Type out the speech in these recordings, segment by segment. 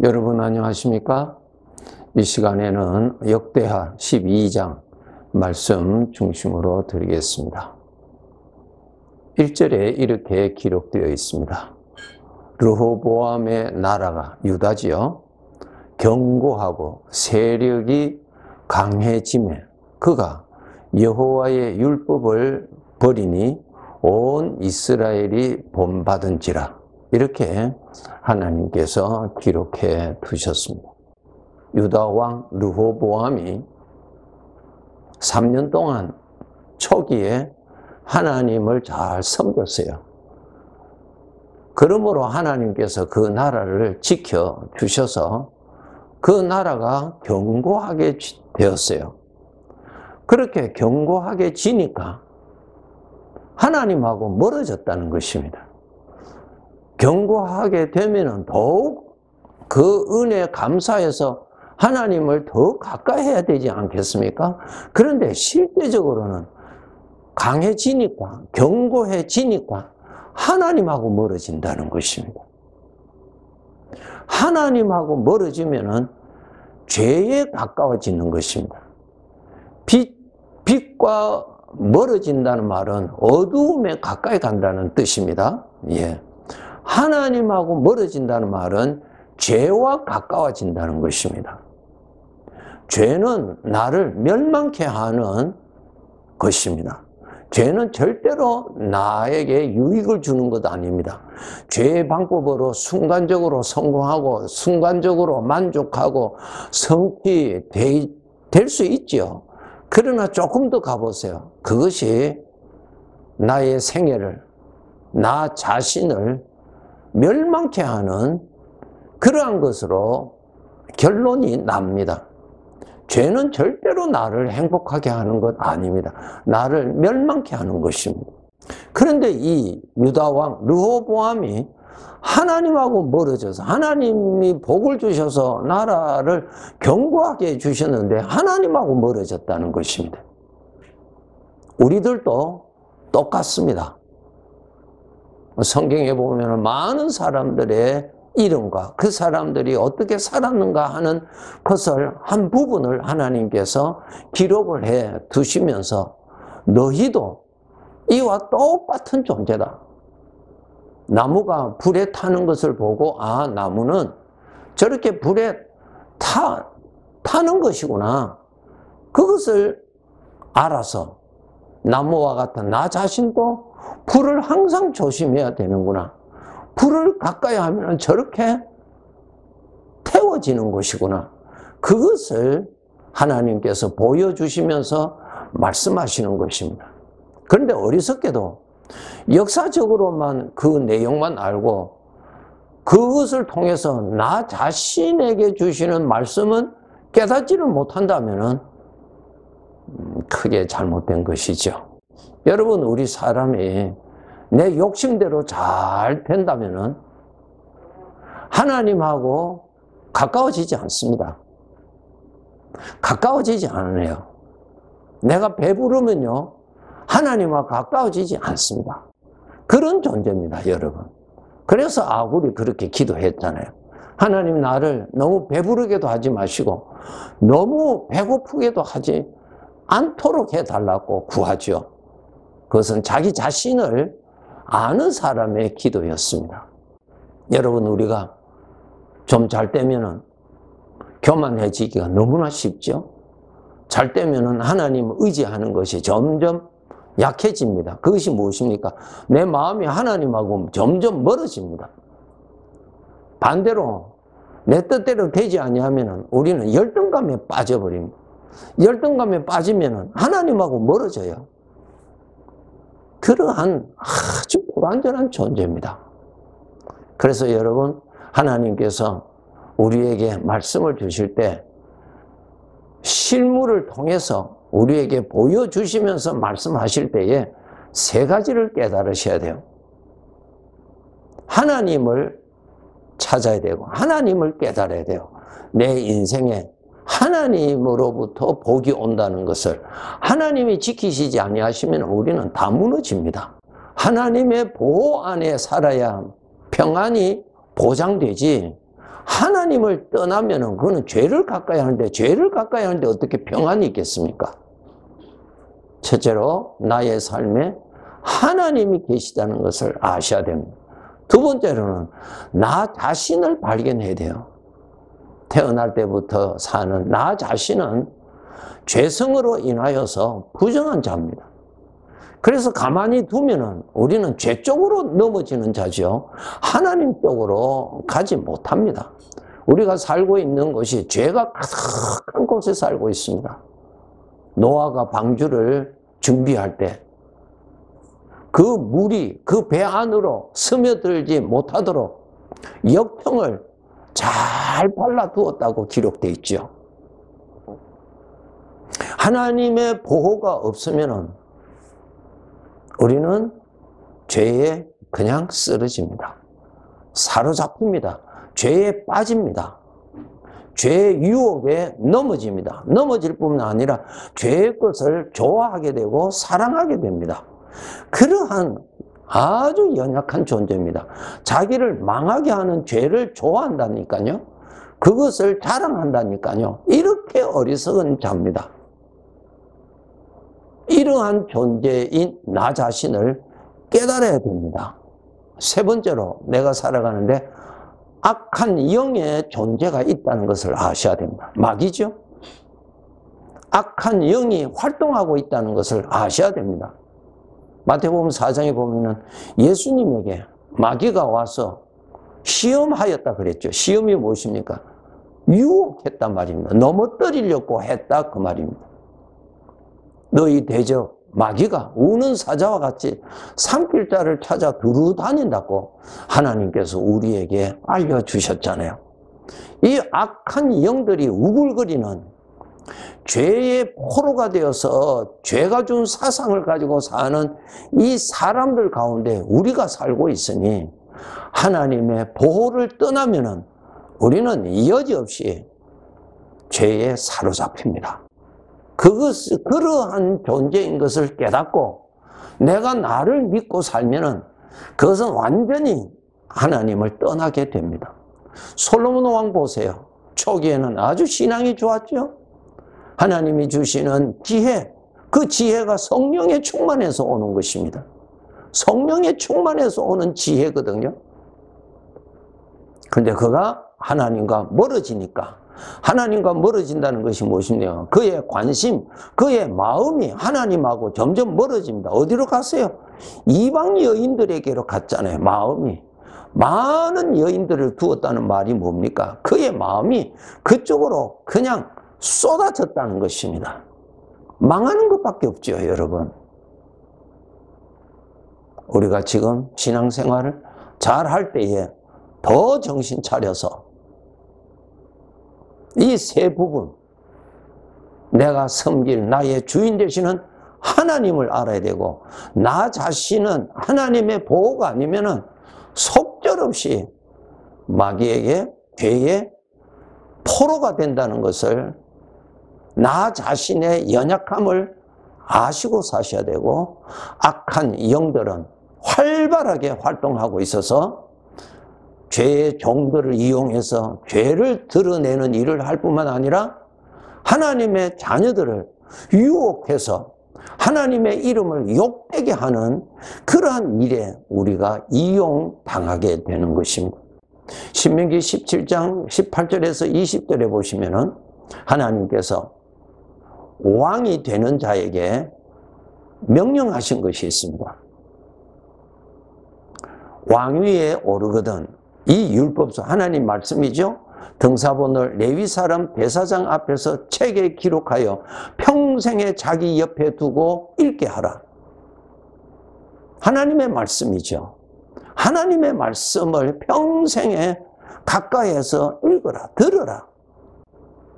여러분 안녕하십니까? 이 시간에는 역대하 12장 말씀 중심으로 드리겠습니다. 1절에 이렇게 기록되어 있습니다. 르호보암의 나라가 유다지요. 견고하고 세력이 강해지매 그가 여호와의 율법을 버리니 온 이스라엘이 본받은지라. 이렇게 하나님께서 기록해 두셨습니다. 유다 왕 르호보암이 3년 동안 초기에 하나님을 잘 섬겼어요. 그러므로 하나님께서 그 나라를 지켜주셔서 그 나라가 견고하게 되었어요. 그렇게 견고하게 지니까 하나님하고 멀어졌다는 것입니다. 견고하게 되면 더욱 그 은혜에 감사해서 하나님을 더 가까이 해야 되지 않겠습니까? 그런데 실제적으로는 강해지니까, 견고해지니까 하나님하고 멀어진다는 것입니다. 하나님하고 멀어지면은 죄에 가까워지는 것입니다. 빛과 멀어진다는 말은 어두움에 가까이 간다는 뜻입니다. 예. 하나님하고 멀어진다는 말은 죄와 가까워진다는 것입니다. 죄는 나를 멸망케 하는 것입니다. 죄는 절대로 나에게 유익을 주는 것 아닙니다. 죄의 방법으로 순간적으로 성공하고 순간적으로 만족하고 성취될 수 있죠. 그러나 조금 더 가보세요. 그것이 나의 생애를, 나 자신을 멸망케 하는 그러한 것으로 결론이 납니다. 죄는 절대로 나를 행복하게 하는 것 아닙니다. 나를 멸망케 하는 것입니다. 그런데 이 유다왕 르호보암이 하나님하고 멀어져서 하나님이 복을 주셔서 나라를 견고하게 해주셨는데 하나님하고 멀어졌다는 것입니다. 우리들도 똑같습니다. 성경에 보면 많은 사람들의 이름과 그 사람들이 어떻게 살았는가 하는 것을 한 부분을 하나님께서 기록을 해 두시면서 너희도 이와 똑같은 존재다. 나무가 불에 타는 것을 보고 아, 나무는 저렇게 불에 타는 것이구나. 그것을 알아서 나무와 같은 나 자신도 불을 항상 조심해야 되는구나. 불을 가까이 하면 저렇게 태워지는 것이구나. 그것을 하나님께서 보여주시면서 말씀하시는 것입니다. 그런데 어리석게도 역사적으로만 그 내용만 알고 그것을 통해서 나 자신에게 주시는 말씀은 깨닫지를 못한다면 크게 잘못된 것이죠. 여러분, 우리 사람이 내 욕심대로 잘 된다면 하나님하고 가까워지지 않습니다. 가까워지지 않아요. 내가 배부르면요, 하나님과 가까워지지 않습니다. 그런 존재입니다, 여러분. 그래서 아굴이 그렇게 기도했잖아요. 하나님, 나를 너무 배부르게도 하지 마시고 너무 배고프게도 하지 않도록 해달라고 구하죠. 그것은 자기 자신을 아는 사람의 기도였습니다. 여러분, 우리가 좀 잘 되면은 교만해지기가 너무나 쉽죠. 잘 되면은 하나님을 의지하는 것이 점점 약해집니다. 그것이 무엇입니까? 내 마음이 하나님하고 점점 멀어집니다. 반대로 내 뜻대로 되지 아니하면은 우리는 열등감에 빠져버립니다. 열등감에 빠지면은 하나님하고 멀어져요. 그러한 아주 불완전한 존재입니다. 그래서 여러분, 하나님께서 우리에게 말씀을 주실 때 실물을 통해서 우리에게 보여주시면서 말씀하실 때에 세 가지를 깨달으셔야 돼요. 하나님을 찾아야 되고 하나님을 깨달아야 돼요. 내 인생에 하나님으로부터 복이 온다는 것을 하나님이 지키시지 아니하시면 우리는 다 무너집니다. 하나님의 보호 안에 살아야 평안이 보장되지 하나님을 떠나면은 그거는 죄를 가까이 하는데, 죄를 가까이 하는데 어떻게 평안이 있겠습니까? 첫째로 나의 삶에 하나님이 계시다는 것을 아셔야 됩니다. 두 번째로는 나 자신을 발견해야 돼요. 태어날 때부터 사는 나 자신은 죄성으로 인하여서 부정한 자입니다. 그래서 가만히 두면은 우리는 죄 쪽으로 넘어지는 자죠. 하나님 쪽으로 가지 못합니다. 우리가 살고 있는 곳이 죄가 가득한 곳에 살고 있습니다. 노아가 방주를 준비할 때 그 물이 그 배 안으로 스며들지 못하도록 역청을 잘 발라두었다고 기록되어 있죠. 하나님의 보호가 없으면은 우리는 죄에 그냥 쓰러집니다. 사로잡힙니다. 죄에 빠집니다. 죄의 유혹에 넘어집니다. 넘어질 뿐만 아니라 죄의 것을 좋아하게 되고 사랑하게 됩니다. 그러한 아주 연약한 존재입니다. 자기를 망하게 하는 죄를 좋아한다니까요. 그것을 자랑한다니까요. 이렇게 어리석은 자입니다. 이러한 존재인 나 자신을 깨달아야 됩니다. 세 번째로 내가 살아가는데 악한 영의 존재가 있다는 것을 아셔야 됩니다. 마귀죠. 악한 영이 활동하고 있다는 것을 아셔야 됩니다. 마태복음 4장에 보면은 예수님에게 마귀가 와서 시험하였다 그랬죠. 시험이 무엇입니까? 유혹했단 말입니다. 넘어뜨리려고 했다 그 말입니다. 너희 대적 마귀가 우는 사자와 같이 삼킬 자를 찾아 두루 다닌다고 하나님께서 우리에게 알려주셨잖아요. 이 악한 영들이 우글거리는 죄의 포로가 되어서 죄가 준 사상을 가지고 사는 이 사람들 가운데 우리가 살고 있으니 하나님의 보호를 떠나면은 우리는 여지없이 죄에 사로잡힙니다. 그러한 존재인 것을 깨닫고 내가 나를 믿고 살면은 그것은 완전히 하나님을 떠나게 됩니다. 솔로몬 왕 보세요. 초기에는 아주 신앙이 좋았죠. 하나님이 주시는 지혜, 그 지혜가 성령에 충만해서 오는 것입니다. 성령에 충만해서 오는 지혜거든요. 근데 그가 하나님과 멀어지니까, 하나님과 멀어진다는 것이 무엇이냐? 그의 관심, 그의 마음이 하나님하고 점점 멀어집니다. 어디로 갔어요? 이방 여인들에게로 갔잖아요. 마음이. 많은 여인들을 두었다는 말이 뭡니까? 그의 마음이 그쪽으로 그냥 쏟아졌다는 것입니다. 망하는 것밖에 없죠, 여러분. 우리가 지금 신앙생활을 잘 할 때에 더 정신 차려서 이 세 부분, 내가 섬길 나의 주인 되시는 하나님을 알아야 되고, 나 자신은 하나님의 보호가 아니면은 속절없이 마귀에게, 죄의 포로가 된다는 것을, 나 자신의 연약함을 아시고 사셔야 되고, 악한 영들은 활발하게 활동하고 있어서 죄의 종들을 이용해서 죄를 드러내는 일을 할 뿐만 아니라 하나님의 자녀들을 유혹해서 하나님의 이름을 욕되게 하는 그러한 일에 우리가 이용당하게 되는 것입니다. 신명기 17장 18절에서 20절에 보시면은 하나님께서 왕이 되는 자에게 명령하신 것이 있습니다. 왕위에 오르거든, 이 율법서, 하나님 말씀이죠. 등사본을 레위 사람 대사장 앞에서 책에 기록하여 평생에 자기 옆에 두고 읽게 하라. 하나님의 말씀이죠. 하나님의 말씀을 평생에 가까이에서 읽어라, 들어라.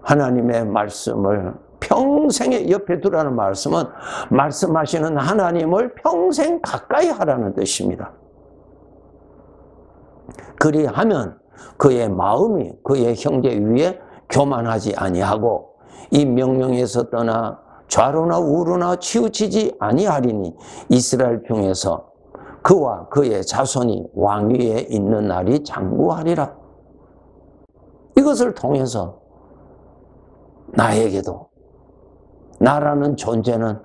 하나님의 말씀을 평생에 옆에 두라는 말씀은 말씀하시는 하나님을 평생 가까이 하라는 뜻입니다. 그리하면 그의 마음이 그의 형제 위에 교만하지 아니하고 이 명령에서 떠나 좌로나 우로나 치우치지 아니하리니 이스라엘 중에서 그와 그의 자손이 왕위에 있는 날이 장구하리라. 이것을 통해서 나에게도 나라는 존재는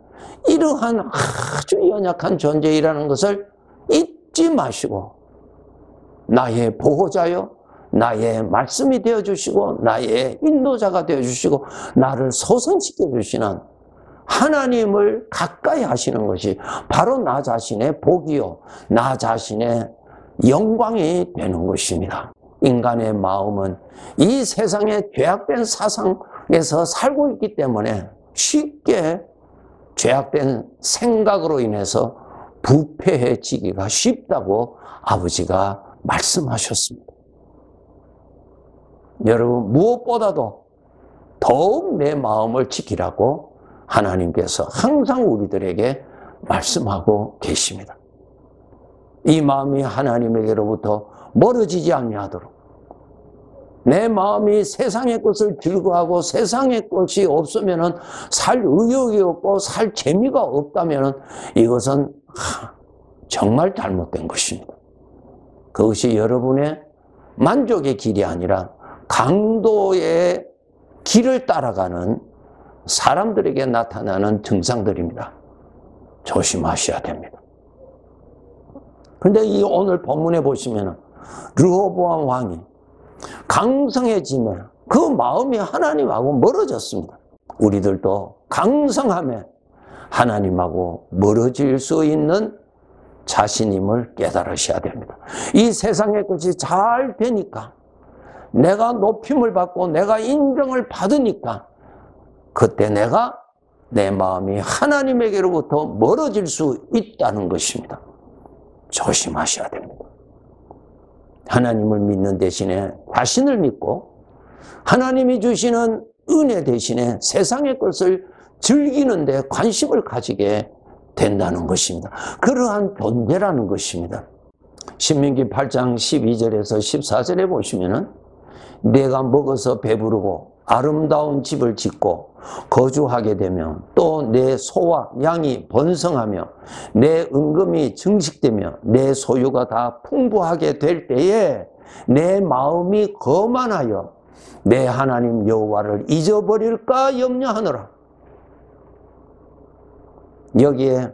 이러한 아주 연약한 존재이라는 것을 잊지 마시고 나의 보호자요, 나의 말씀이 되어주시고 나의 인도자가 되어주시고 나를 소생시켜주시는 하나님을 가까이 하시는 것이 바로 나 자신의 복이요, 나 자신의 영광이 되는 것입니다. 인간의 마음은 이 세상의 죄악된 사상에서 살고 있기 때문에 쉽게 죄악된 생각으로 인해서 부패해지기가 쉽다고 아버지가 말씀하셨습니다. 여러분, 무엇보다도 더욱 내 마음을 지키라고 하나님께서 항상 우리들에게 말씀하고 계십니다. 이 마음이 하나님에게로부터 멀어지지 아니하도록, 내 마음이 세상의 것을 즐거워하고 세상의 것이 없으면 살 의욕이 없고 살 재미가 없다면 이것은 정말 잘못된 것입니다. 그것이 여러분의 만족의 길이 아니라 강도의 길을 따라가는 사람들에게 나타나는 증상들입니다. 조심하셔야 됩니다. 그런데 이 오늘 본문에 보시면 르호보암 왕이 강성해지며 그 마음이 하나님하고 멀어졌습니다. 우리들도 강성함에 하나님하고 멀어질 수 있는 자신임을 깨달으셔야 됩니다. 이 세상의 것이 잘 되니까, 내가 높임을 받고 내가 인정을 받으니까 그때 내가 내 마음이 하나님에게로부터 멀어질 수 있다는 것입니다. 조심하셔야 됩니다. 하나님을 믿는 대신에 자신을 믿고 하나님이 주시는 은혜 대신에 세상의 것을 즐기는 데 관심을 가지게 된다는 것입니다. 그러한 존재라는 것입니다. 신명기 8장 12절에서 14절에 보시면은 내가 먹어서 배부르고 아름다운 집을 짓고 거주하게 되면 또 내 소와 양이 번성하며 내 은금이 증식되며 내 소유가 다 풍부하게 될 때에 내 마음이 거만하여 내 하나님 여호와를 잊어버릴까 염려하노라. 여기에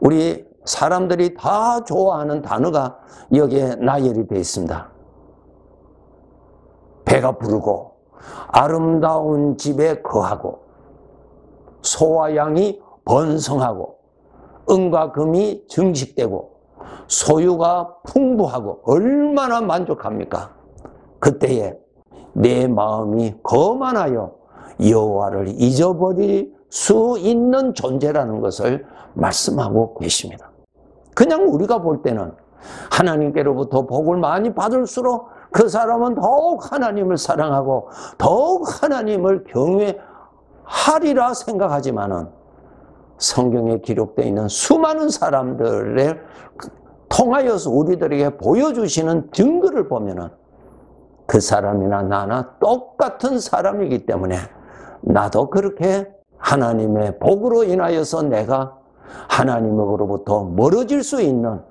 우리 사람들이 다 좋아하는 단어가 여기에 나열이 되어 있습니다. 배가 부르고 아름다운 집에 거하고 소와 양이 번성하고 은과 금이 증식되고 소유가 풍부하고 얼마나 만족합니까? 그때에 내 마음이 거만하여 여호와를 잊어버릴 수 있는 존재라는 것을 말씀하고 계십니다. 그냥 우리가 볼 때는 하나님께로부터 복을 많이 받을수록 그 사람은 더욱 하나님을 사랑하고 더욱 하나님을 경외하리라 생각하지만은 성경에 기록되어 있는 수많은 사람들을 통하여서 우리들에게 보여주시는 증거를 보면은 그 사람이나 나나 똑같은 사람이기 때문에 나도 그렇게 하나님의 복으로 인하여서 내가 하나님으로부터 멀어질 수 있는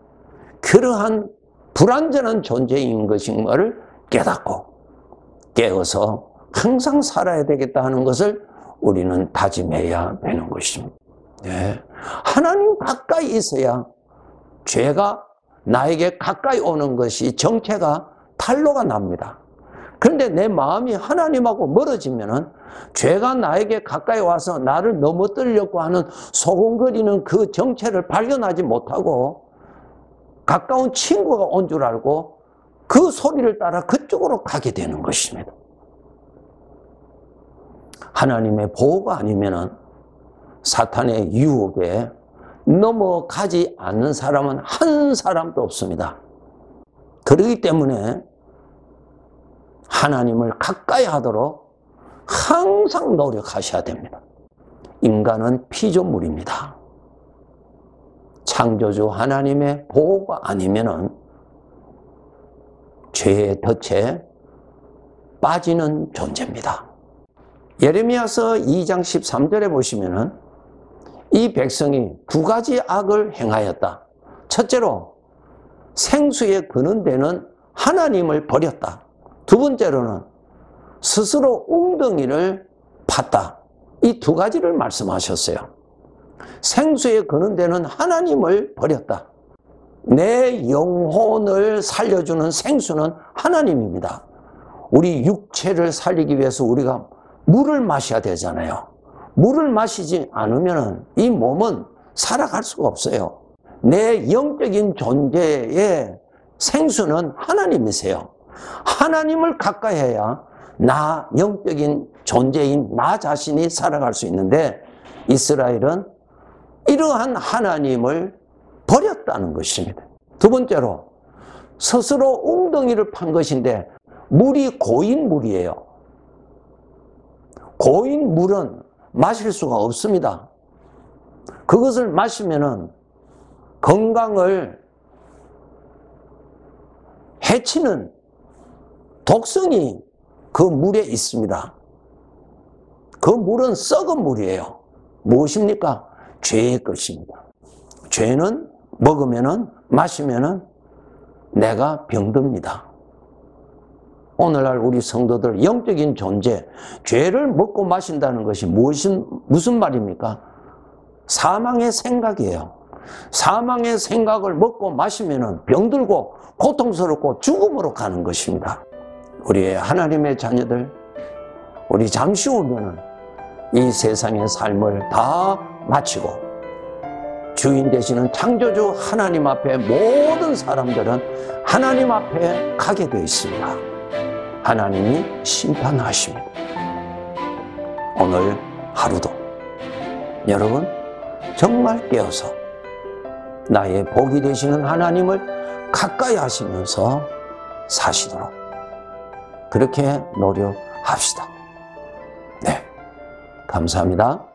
그러한 불완전한 존재인 것인 것을 깨닫고 깨어서 항상 살아야 되겠다 하는 것을 우리는 다짐해야 되는 것입니다. 네. 하나님 가까이 있어야 죄가 나에게 가까이 오는 것이 정체가 탄로가 납니다. 그런데 내 마음이 하나님하고 멀어지면은 죄가 나에게 가까이 와서 나를 넘어뜨리려고 하는 소곤거리는 그 정체를 발견하지 못하고 가까운 친구가 온 줄 알고 그 소리를 따라 그쪽으로 가게 되는 것입니다. 하나님의 보호가 아니면은 사탄의 유혹에 넘어가지 않는 사람은 한 사람도 없습니다. 그렇기 때문에 하나님을 가까이 하도록 항상 노력하셔야 됩니다. 인간은 피조물입니다. 창조주 하나님의 보호가 아니면은 죄의 덫에 빠지는 존재입니다. 예레미야서 2장 13절에 보시면은 이 백성이 두 가지 악을 행하였다. 첫째로 생수에 거는 데는 하나님을 버렸다. 두 번째로는 스스로 웅덩이를 팠다. 이 두 가지를 말씀하셨어요. 생수에 거는 데는 하나님을 버렸다. 내 영혼을 살려주는 생수는 하나님입니다. 우리 육체를 살리기 위해서 우리가 물을 마셔야 되잖아요. 물을 마시지 않으면 이 몸은 살아갈 수가 없어요. 내 영적인 존재의 생수는 하나님이세요. 하나님을 가까이 해야 나 영적인 존재인 나 자신이 살아갈 수 있는데 이스라엘은 이러한 하나님을 버렸다는 것입니다. 두 번째로 스스로 웅덩이를 판 것인데 물이 고인 물이에요. 고인 물은 마실 수가 없습니다. 그것을 마시면은 건강을 해치는 독성이 그 물에 있습니다. 그 물은 썩은 물이에요. 무엇입니까? 죄의 것입니다. 죄는 먹으면은 마시면은 내가 병듭니다. 오늘날 우리 성도들 영적인 존재, 죄를 먹고 마신다는 것이 무슨 말입니까? 사망의 생각이에요. 사망의 생각을 먹고 마시면은 병들고 고통스럽고 죽음으로 가는 것입니다. 우리 하나님의 자녀들, 우리 잠시 후면은 이 세상의 삶을 다 마치고 주인 되시는 창조주 하나님 앞에 모든 사람들은 하나님 앞에 가게 되어 있습니다. 하나님이 심판하십니다. 오늘 하루도 여러분 정말 깨어서 나의 복이 되시는 하나님을 가까이 하시면서 사시도록 그렇게 노력합시다. 네, 감사합니다.